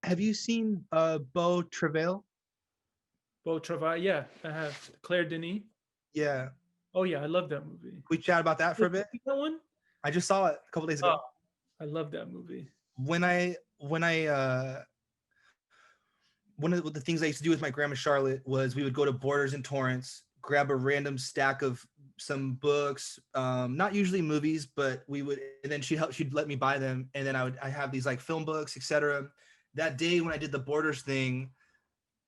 Have you seen Beau Travail? Beau Travail, yeah, I have Claire Denis. Yeah. Oh yeah, I love that movie. We chat about that for Did a you bit. see that one? I just saw it a couple days Oh, ago. I love that movie. When I one of the things I used to do with my grandma Charlotte was we would go to Borders in Torrance, grab a random stack of some books, not usually movies, but we would, and then she'd let me buy them, and then I have these like film books, etc. That day when I did the Borders thing,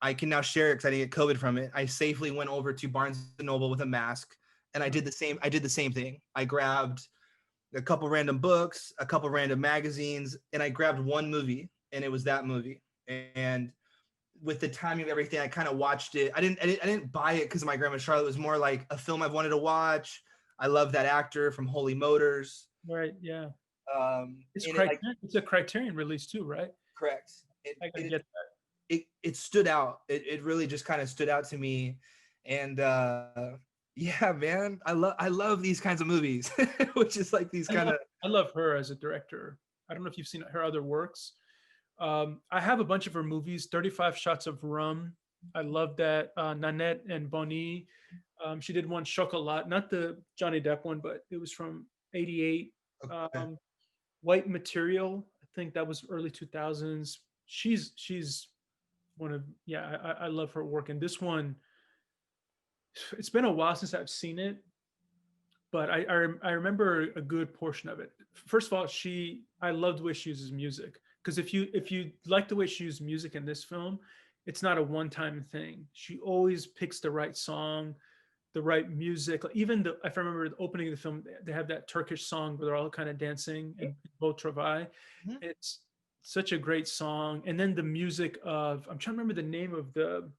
I can now share it because I didn't get COVID from it. I safely went over to Barnes and Noble with a mask, and I did the same. I did the same thing. I grabbed a couple random books, a couple random magazines, and I grabbed one movie, and it was that movie. And with the timing of everything, I kind of watched it. I didn't buy it because of my grandma Charlotte. It was more like a film I've wanted to watch. I love that actor from Holy Motors. Right, yeah. It's And it like Criterion. It's a Criterion release too, right? correct. It I gotta it get that. it stood out. It really just kind of stood out to me. And yeah, man, I love these kinds of movies, which is like these I kind love of I love her as a director. I don't know if you've seen her other works. I have a bunch of her movies. 35 Shots of Rum. I love that. Nanette and Bonnie. She did one Chocolat, not the Johnny Depp one, but it was from '88. okay. Um, White Material. I think that was early 2000s. She's one of yeah. I love her work, and this one. It's been a while since I've seen it, but I remember a good portion of it. First of all, I love the way she uses music because if you like the way she uses music in this film, it's not a one time thing. She always picks the right song, the right music. Like even if I remember the opening of the film, they have that Turkish song where they're all kind of dancing and Beau Travail. Mhm. It's such a great song, and then the music of I'm trying to remember the name of the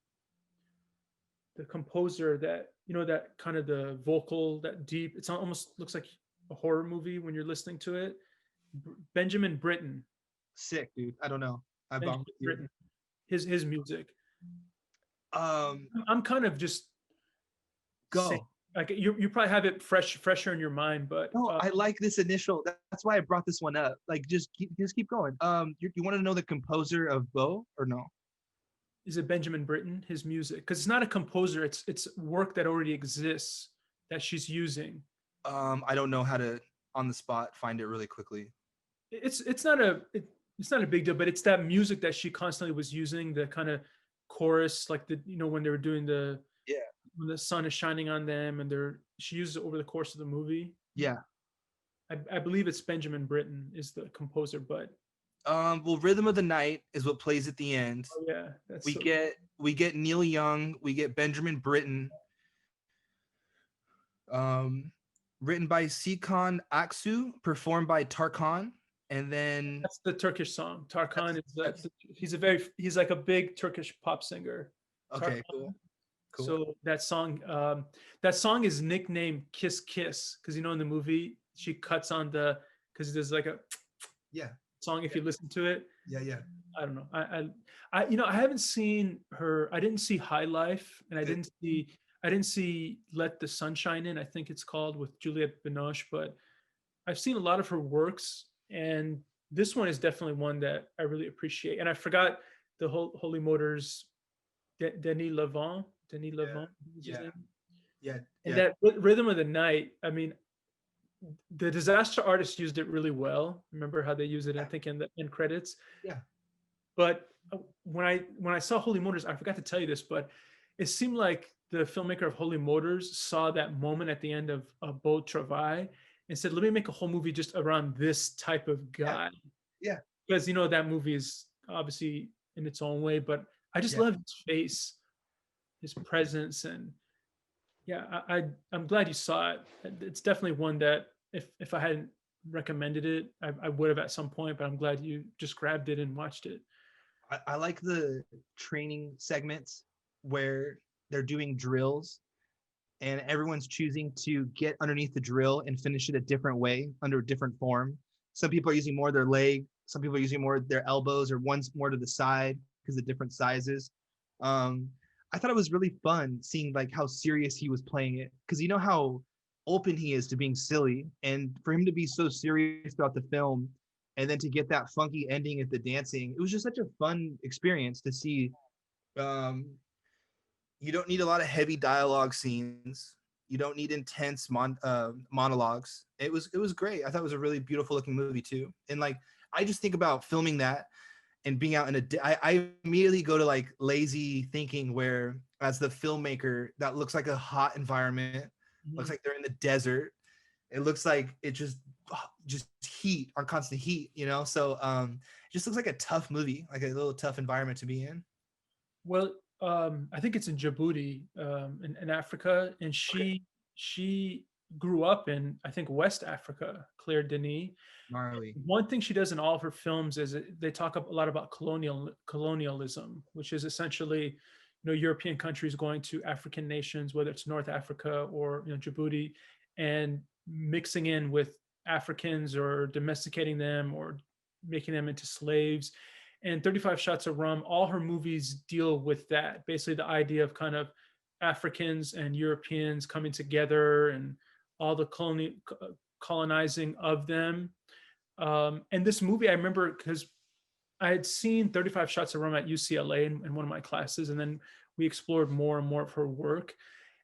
composer that that kind of the vocal that deep it's almost looks like a horror movie when you're listening to it. Benjamin Britten. Sick, dude. I don't know. I'm Benjamin with you. Britten, his music. Um, I'm kind of just saying go. like you probably have it fresher in your mind, but No, I like this initial. That's why I brought this one up. Like, just keep going. You want to know the composer of Bo or no? is it Benjamin Britten, his music? Because it's not a composer, it's work that already exists that she's using. I don't know how to on the spot find it really quickly. It's not it's not a big deal, but it's that music that she constantly was using, the kind of chorus, like the when they were doing the Yeah, when the sun is shining on them, and she uses it over the course of the movie. yeah. I believe it's Benjamin Britten is the composer, but Well, Rhythm of the Night is what plays at the end. oh yeah, that's We so get we get Neil Young, we get Benjamin Britten, um, written by Sikan Aksu, performed by Tarkan, and then that's the Turkish song. Tarkan that's is that that's he's like a big Turkish pop singer. okay. Tarkan. Cool, cool. So that song is nicknamed Kiss Kiss because in the movie she cuts on the because there's like a Yeah, song if yeah, you listen to it. yeah, yeah. I don't know. I haven't seen her. I didn't see High Life, and Good. I didn't see Let the Sunshine In. I think it's called with Juliette Binoche, but I've seen a lot of her works, and this one is definitely one that I really appreciate. And I forgot the whole Holy Motors Denis Levant. Denis Levant is his Yeah, name. yeah, And yeah, that Rhythm of the Night. I mean, the Disaster Artist used it really well. Remember how they use it? I yeah, think in the end credits. yeah. But when I saw Holy Motors, I forgot to tell you this, but it seemed like the filmmaker of Holy Motors saw that moment at the end of Beau Travail and said, "Let me make a whole movie just around this type of Yeah, guy." yeah, Because that movie is obviously in its own way, but I just yeah. love his face, his presence, and yeah, I'm glad you saw it. It's definitely one that if I hadn't recommended it, I would have at some point, but I'm glad you just grabbed it and watched it. I like the training segments where they're doing drills and everyone's choosing to get underneath the drill and finish it a different way under a different form. Some people are using more of their leg, some people are using more of their elbows, or one's more to the side because of different sizes. Um, I thought it was really fun seeing like how serious he was playing it because you know how open he is to being silly, and for him to be so serious throughout the film and then to get that funky ending at the dancing, it was just such a fun experience to see. um you don't need a lot of heavy dialogue scenes. You don't need intense monologues. It was great. I thought it was a really beautiful looking movie too. And like I just think about filming that and being out in I immediately go to like lazy thinking where as the filmmaker that looks like a hot environment, looks Mhm. like they're in the desert. It looks like it just heat on constant heat, you know. So it just looks like a tough movie, like a little tough environment to be in. Well, I think it's in Djibouti, in Africa, and Okay. she grew up in, I think, West Africa. Claire Denis. Gnarly. One thing she does in all of her films is they talk a lot about colonialism, which is essentially, European countries going to African nations, whether it's North Africa or Djibouti, and mixing in with Africans or domesticating them or making them into slaves. And 35 Shots of Rum, all her movies deal with that. Basically, the idea of kind of Africans and Europeans coming together and all the colonizing of them. And this movie, I remember because I had seen 35 Shots of Rum at UCLA in one of my classes, and then we explored more and more of her work.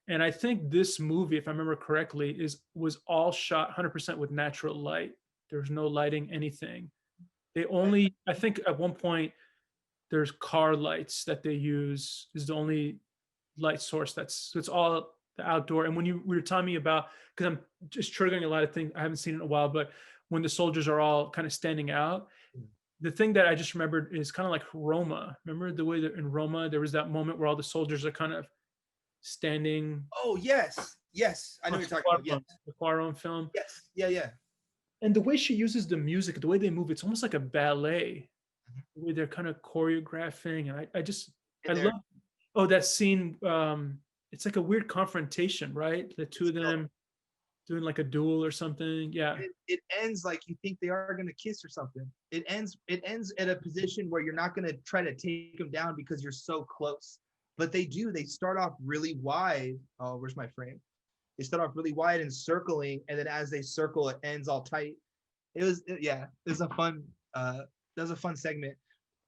And I think this movie, if I remember correctly, was all shot 100% with natural light. There was no lighting, anything. They I, only, I think, at one point there's car lights that they use is the only light source. So it's all the outdoor. And when you were telling me about, because I'm just triggering a lot of things, I haven't seen it in a while, but when the soldiers are all kind of standing out, the thing that I just remembered is kind of like Roma. Remember the way that in Roma there was that moment where all the soldiers are kind of standing oh yes, yes, I know what you're talking about. Yes, The Quaron film, yes, yeah, yeah. and the way she uses the music, the way they move, it's almost like a ballet. Mhm. The way they're kind of choreographing, and I just I In there, love. Oh, that scene. It's like a weird confrontation, right? The two it's of dope. them doing like a duel or something. Yeah. It ends like you think they are going to kiss or something. It ends at a position where you're not going to try to take them down because you're so close. But they do. They start off really wide. Oh, where's my frame? They start off really wide and circling, and then as they circle, it ends all tight. Yeah, it was a fun. That was a fun segment.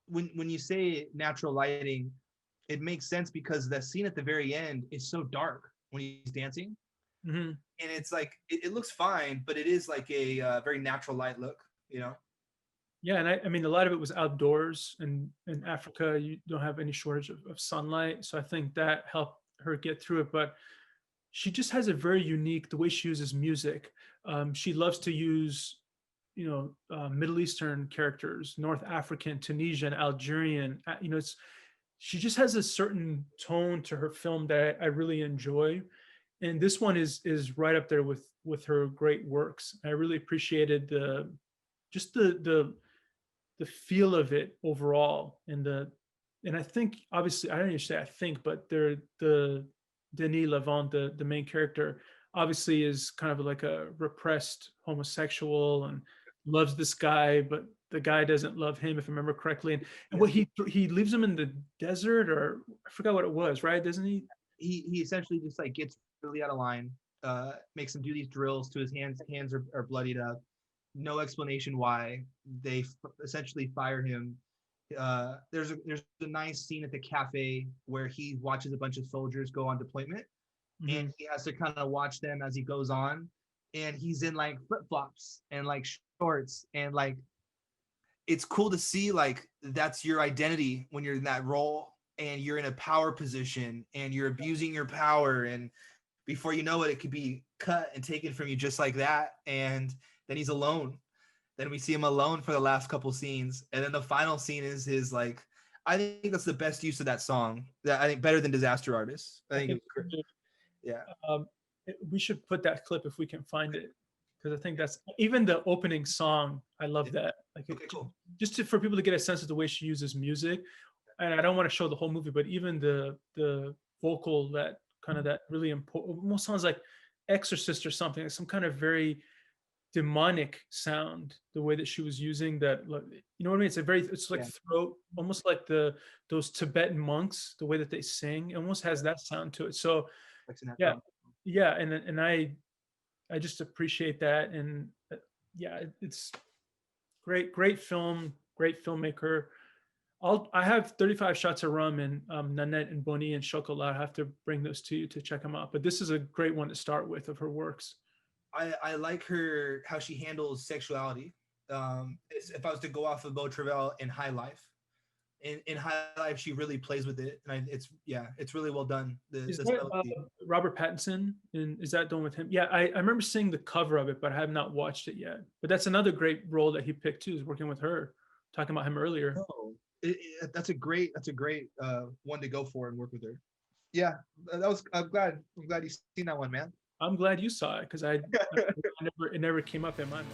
When you say natural lighting, it makes sense because the scene at the very end is so dark when he's dancing, Hmm. and it's like it looks fine, but it is like a very natural light look, you know. Yeah, and I mean, a lot of it was outdoors, and in Africa, you don't have any shortage of sunlight, so I think that helped her get through it. But she just has a very unique the way she uses music. She loves to use, Middle Eastern characters, North African, Tunisian, Algerian. It's she just has a certain tone to her film that I really enjoy, and this one is right up there with her great works. I really appreciated the just the feel of it overall, and I think obviously I don't even say I think, but the Denis Lavant, the main character, obviously is kind of like a repressed homosexual and loves this guy, but the guy doesn't love him, if I remember correctly. And Yeah. what he leaves him in the desert, or I forgot what it was, right? Doesn't he? He essentially just like gets really out of line, makes him do these drills to his hands. Hands are bloodied up. No explanation why. They essentially fire him. There's a nice scene at the cafe where he watches a bunch of soldiers go on deployment, and Mhm. he has to kind of watch them as he goes on, and he's in like flip flops and like shorts, and like it's cool to see like that's your identity when you're in that role and you're in a power position and you're abusing your power, and before you know it, it could be cut and taken from you just like that. And then he's alone. Then we see him alone for the last couple scenes, and then the final scene is his like. I think that's the best use of that song. That I think better than Disaster Artist. I I think it think was great. Yeah. we should put that clip if we can find it, because I think that's even the opening song. I love that. Like Okay. Cool. just for people to get a sense of the way she uses music. And I don't want to show the whole movie, but even the vocal, that kind of that really important, almost sounds like Exorcist or something, like some kind of very demonic sound. The way that she was using that, like, you know what I mean? It's like Yeah. throat, almost like those Tibetan monks. The way that they sing, it almost has that sound to it. So Fixing that yeah, drum. yeah, and I just appreciate that, and yeah, it's Great film, great filmmaker. I have 35 shots of rum and Nanette and Bonnie and Chocolat. I have to bring those to you to check them out. But this is a great one to start with of her works. I like her how she handles sexuality. If I was to go off of Beau Travail in High Life, in High Life she really plays with it, and it's yeah, it's really well done. Is The that subtlety. Robert Pattinson? And is that done with him? Yeah, I remember seeing the cover of it, but I have not watched it yet. But that's another great role that he picked too, is working with her. Talking about him earlier. No, that's a great one to go for and work with her. Yeah, that was. I'm glad you seen that one, man. I'm glad you saw it because I never it never came up in my mind.